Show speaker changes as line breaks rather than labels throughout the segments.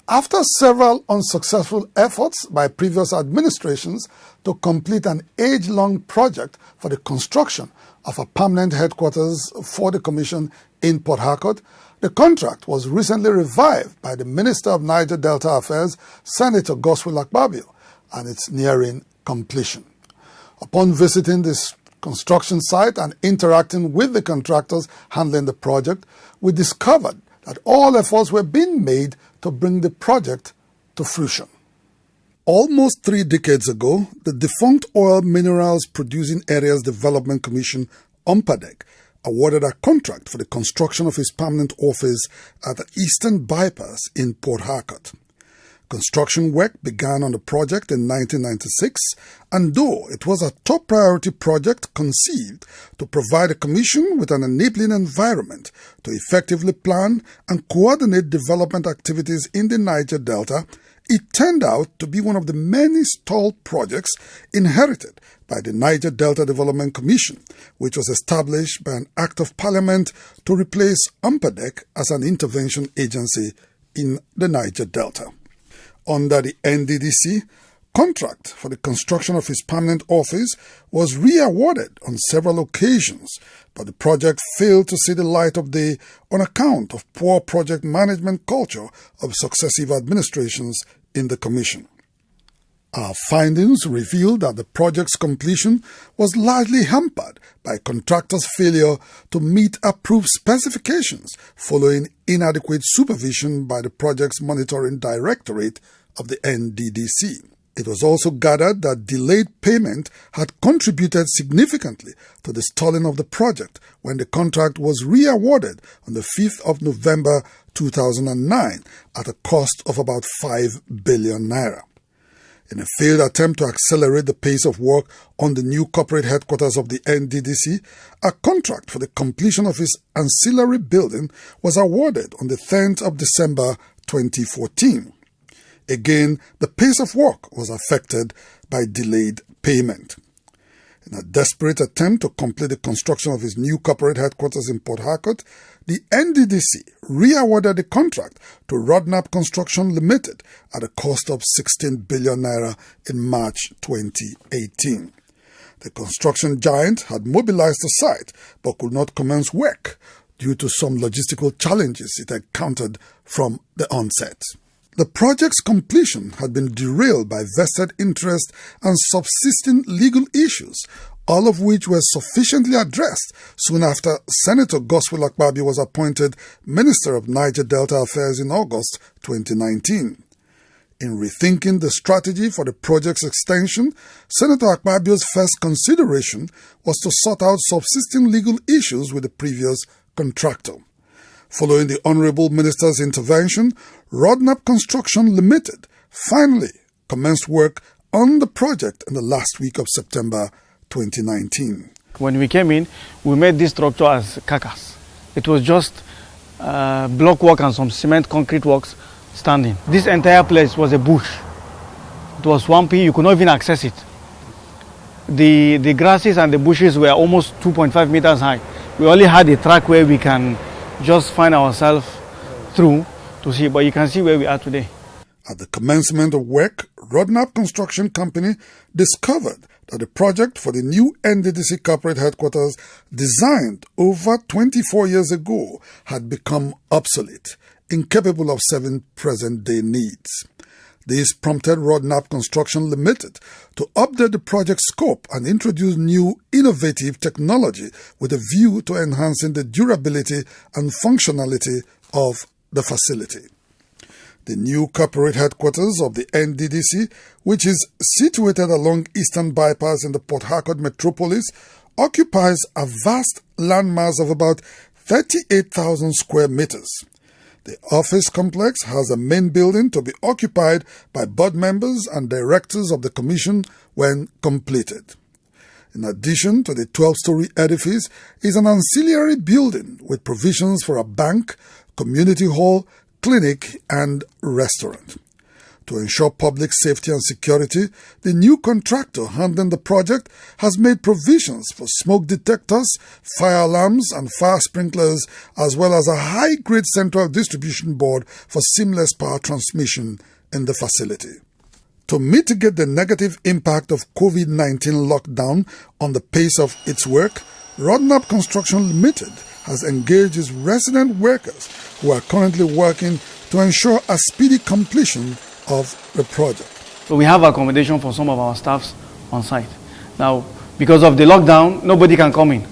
After several unsuccessful efforts by previous administrations to complete an age-long project for the construction of a permanent headquarters for the Commission in Port Harcourt, the contract was recently revived by the Minister of Niger Delta Affairs, Senator Godswill Akpabio, and it's nearing completion. Upon visiting this construction site and interacting with the contractors handling the project, we discovered that all efforts were being made to bring the project to fruition. Almost 3 decades ago, the defunct Oil Minerals Producing Areas Development Commission, UMPADEC, awarded a contract for the construction of its permanent office at the Eastern Bypass in Port Harcourt. Construction work began on the project in 1996, and though it was a top priority project conceived to provide the Commission with an enabling environment to effectively plan and coordinate development activities in the Niger Delta, it turned out to be one of the many stalled projects inherited by the Niger Delta Development Commission, which was established by an Act of Parliament to replace UMPADEC as an intervention agency in the Niger Delta. Under the Nddc, contract for the construction of his permanent office was re-awarded on several occasions, but the project failed to see the light of day on account of poor project management culture of successive administrations in the Commission. Our findings revealed that the project's completion was largely hampered by contractors' failure to meet approved specifications following inadequate supervision by the project's monitoring directorate of the Nddc. It was also gathered that delayed payment had contributed significantly to the stalling of the project when the contract was re-awarded on the 5th of November 2009 at a cost of about 5 billion naira. In a failed attempt to accelerate the pace of work on the new corporate headquarters of the Nddc, a contract for the completion of its ancillary building was awarded on the 10th of December 2014. Again, the pace of work was affected by delayed payment. In a desperate attempt to complete the construction of its new corporate headquarters in Port Harcourt, the Nddc re-awarded the contract to Rodnab Construction Limited at a cost of 16 billion naira in March 2018. The construction giant had mobilized the site but could not commence work due to some logistical challenges it encountered from the onset. The project's completion had been derailed by vested interest and subsisting legal issues, all of which were sufficiently addressed soon after Senator Godswill Akpabio was appointed Minister of Niger Delta Affairs in August 2019. In rethinking the strategy for the project's extension, Senator Akpabio's first consideration was to sort out subsisting legal issues with the previous contractor. Following the Honorable Minister's intervention, Rodnab Construction Limited finally commenced work on the project in the last week of September 2019.
When we came in, we made this structure as carcass. It was just block work and some cement concrete works standing. This entire place was a bush. It was swampy, you could not even access it. The grasses and the bushes were almost 2.5 meters high. We only had a track where we can just find ourselves through to see, but you can see where we are today.
At the commencement of work, Rodnab Construction Company discovered that the project for the new Nddc corporate headquarters, designed over 24 years ago, had become obsolete, incapable of serving present-day needs. This prompted Rodnab Construction Limited to update the project scope and introduce new innovative technology with a view to enhancing the durability and functionality of the facility. The new corporate headquarters of the Nddc, which is situated along Eastern Bypass in the Port Harcourt metropolis, occupies a vast landmass of about 38,000 square meters. The office complex has a main building to be occupied by board members and directors of the Commission when completed. In addition to the 12-story edifice is an ancillary building with provisions for a bank, community hall, clinic and restaurant. To ensure public safety and security, the new contractor handling the project has made provisions for smoke detectors, fire alarms and fire sprinklers, as well as a high-grade central distribution board for seamless power transmission in the facility. To mitigate the negative impact of COVID-19 lockdown on the pace of its work, Rodnab Construction Limited has engaged its resident workers who are currently working to ensure a speedy completion of the project.
So we have accommodation for some of our staffs on site. Now, because of the lockdown, nobody can come in.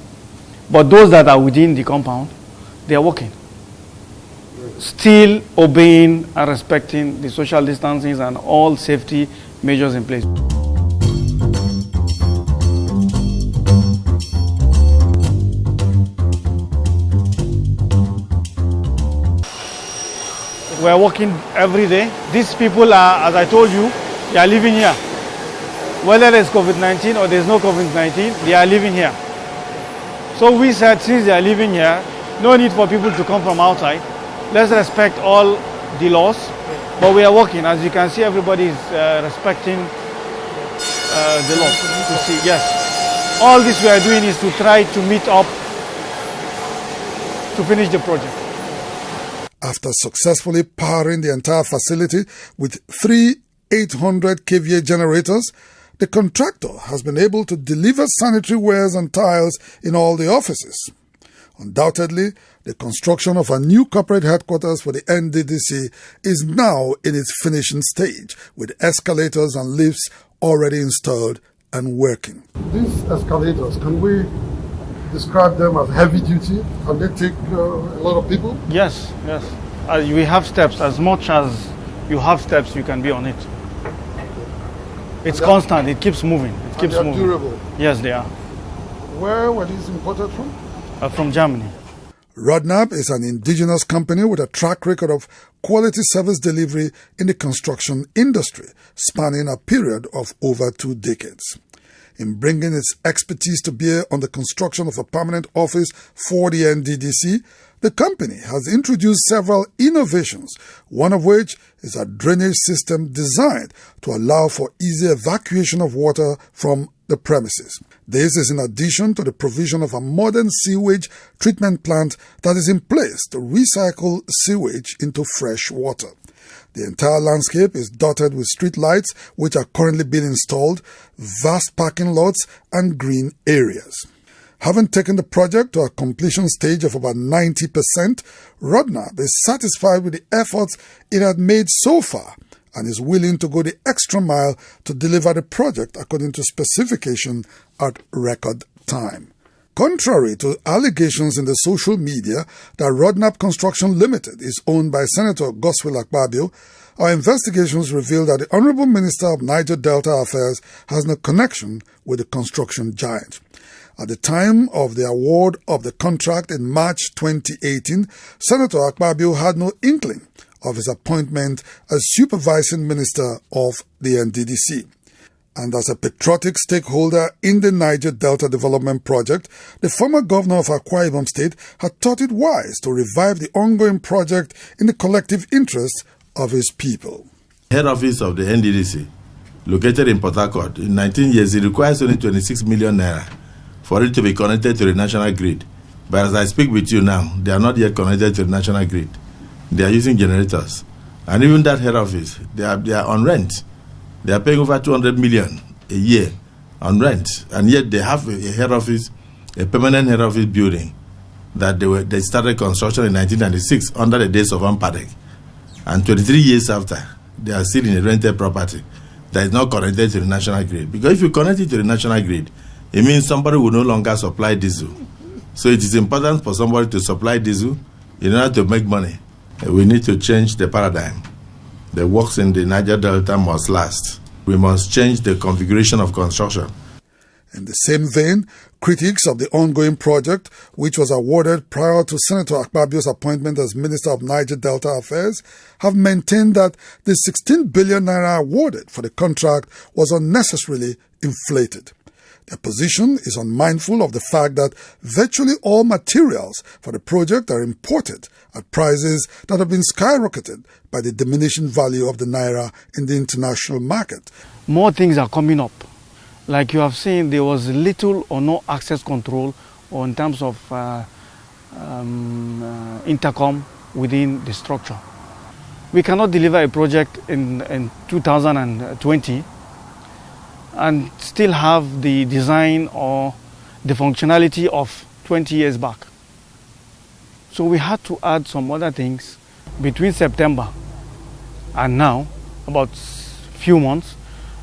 But those that are within the compound, they are working. Still obeying and respecting the social distancing and all safety measures in place. We are working every day. These people are, as I told you, they are living here. Whether there's COVID-19 or there's no COVID-19, they are living here. So we said, since they are living here, no need for people to come from outside. Let's respect all the laws. But we are working. As you can see, everybody is respecting the law. You see, yes. All this we are doing is to try to meet up to finish the project.
After successfully powering the entire facility with 3 800 kVA generators, the contractor has been able to deliver sanitary wares and tiles in all the offices. Undoubtedly, the construction of a new corporate headquarters for the Nddc is now in its finishing stage, with escalators and lifts already installed and working. These escalators, can we describe them as heavy duty? Can they take a lot of people?
Yes, yes. We have steps. As much as you have steps, you can be on it. It's constant. It keeps moving. It keeps moving.
Durable?
Yes, they are.
Where were these imported from?
From Germany.
Rodnab is an indigenous company with a track record of quality service delivery in the construction industry, spanning a period of over 2 decades. In bringing its expertise to bear on the construction of a permanent office for the Nddc, the company has introduced several innovations, one of which is a drainage system designed to allow for easy evacuation of water from the premises. This is in addition to the provision of a modern sewage treatment plant that is in place to recycle sewage into fresh water. The entire landscape is dotted with street lights which are currently being installed, vast parking lots and green areas. Having taken the project to a completion stage of about 90%, Rodnab is satisfied with the efforts it had made so far and is willing to go the extra mile to deliver the project according to specification at record time. Contrary to allegations in the social media that Rodnab Construction Limited is owned by Senator Godswill Akpabio, our investigations reveal that the Honorable Minister of Niger Delta Affairs has no connection with the construction giant. At the time of the award of the contract in March 2018, Senator Akpabio had no inkling of his appointment as supervising minister of the Nddc. And as a patriotic stakeholder in the Niger Delta Development Project, the former governor of Akwa Ibom State had thought it wise to revive the ongoing project in the collective interest of his people.
Head office of the Nddc, located in Port Harcourt, in 19 years, it requires only 26 million naira for it to be connected to the national grid. But as I speak with you now, they are not yet connected to the national grid. They are using generators. And even that head office, they are on rent. They are paying over 200 million a year on rent. And yet they have a head office, a permanent head office building that they started construction in 1996 under the days of Ampadek. And 23 years after, they are still in a rented property that is not connected to the national grid. Because if you connect it to the national grid, it means somebody will no longer supply diesel. So it is important for somebody to supply diesel in order to make money. We need to change the paradigm. The works in the Niger Delta must last. We must change the configuration of construction.
In the same vein, critics of the ongoing project, which was awarded prior to Senator Akpabio's appointment as Minister of Niger Delta Affairs, have maintained that the 16 billion naira awarded for the contract was unnecessarily inflated. Their position is unmindful of the fact that virtually all materials for the project are imported at prices that have been skyrocketed by the diminishing value of the naira in the international market.
More things are coming up. Like you have seen, there was little or no access control or in terms of intercom within the structure. We cannot deliver a project in 2020 and still have the design or the functionality of 20 years back. So we had to add some other things between September and now, about few months.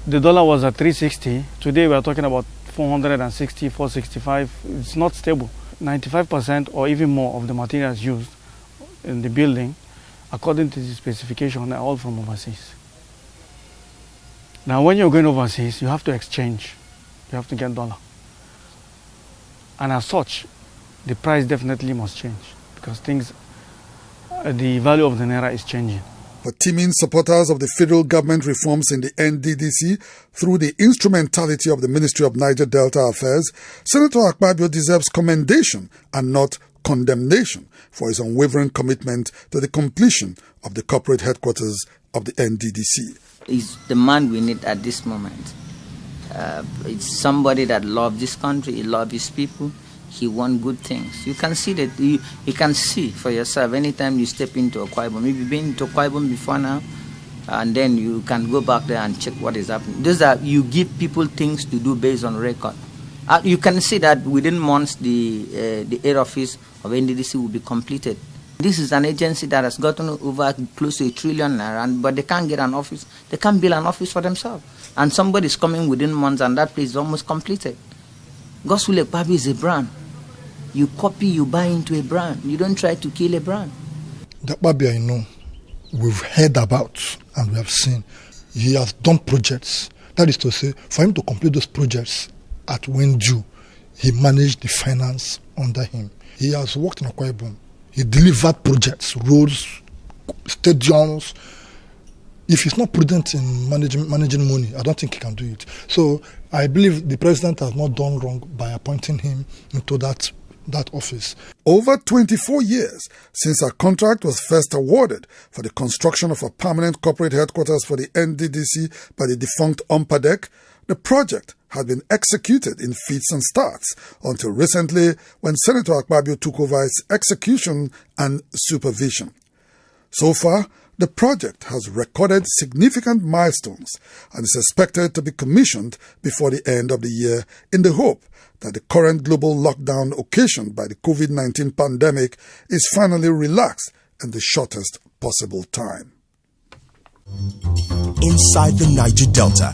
The dollar was at 360. Today we are talking about 460, 465. It's not stable. 95% or even more of the materials used in the building, according to the specification, are all from overseas. Now, when you're going overseas, you have to exchange. You have to get dollar. And as such, the price definitely must change because the value of the naira is changing.
For teaming supporters of the federal government reforms in the Nddc through the instrumentality of the Ministry of Niger Delta Affairs, Senator Akpabio deserves commendation and not condemnation for his unwavering commitment to the completion of the corporate headquarters of the Nddc.
He's the man we need at this moment. It's somebody that loves this country, he loves his people, he wants good things. You can see that, you can see for yourself anytime you step into Akwa Ibom. You've been to Akwa Ibom before now, and then you can go back there and check what is happening. Those are, you give people things to do based on record. You can see that within months the air office of Nddc will be completed. This is an agency that has gotten over close to R1 trillion, but they can't get an office. They can't build an office for themselves. And somebody is coming within months and that place is almost completed. Gospel Ekpabi is a brand. You copy, you buy into a brand. You don't try to kill a brand.
The Ekpabi I know, we've heard about and we have seen. He has done projects. That is to say, for him to complete those projects at when due, he managed the finance under him. He has worked in Akwa Ibom. He delivered projects, roads, stadiums. If he's not prudent in managing money, I don't think he can do it. So I believe the president has not done wrong by appointing him into that office.
Over 24 years since a contract was first awarded for the construction of a permanent corporate headquarters for the Nddc by the defunct Umpadek, the project had been executed in fits and starts until recently when Senator Akpabio took over its execution and supervision. So far, the project has recorded significant milestones and is expected to be commissioned before the end of the year in the hope that the current global lockdown occasioned by the COVID-19 pandemic is finally relaxed in the shortest possible time.
Inside the Niger Delta.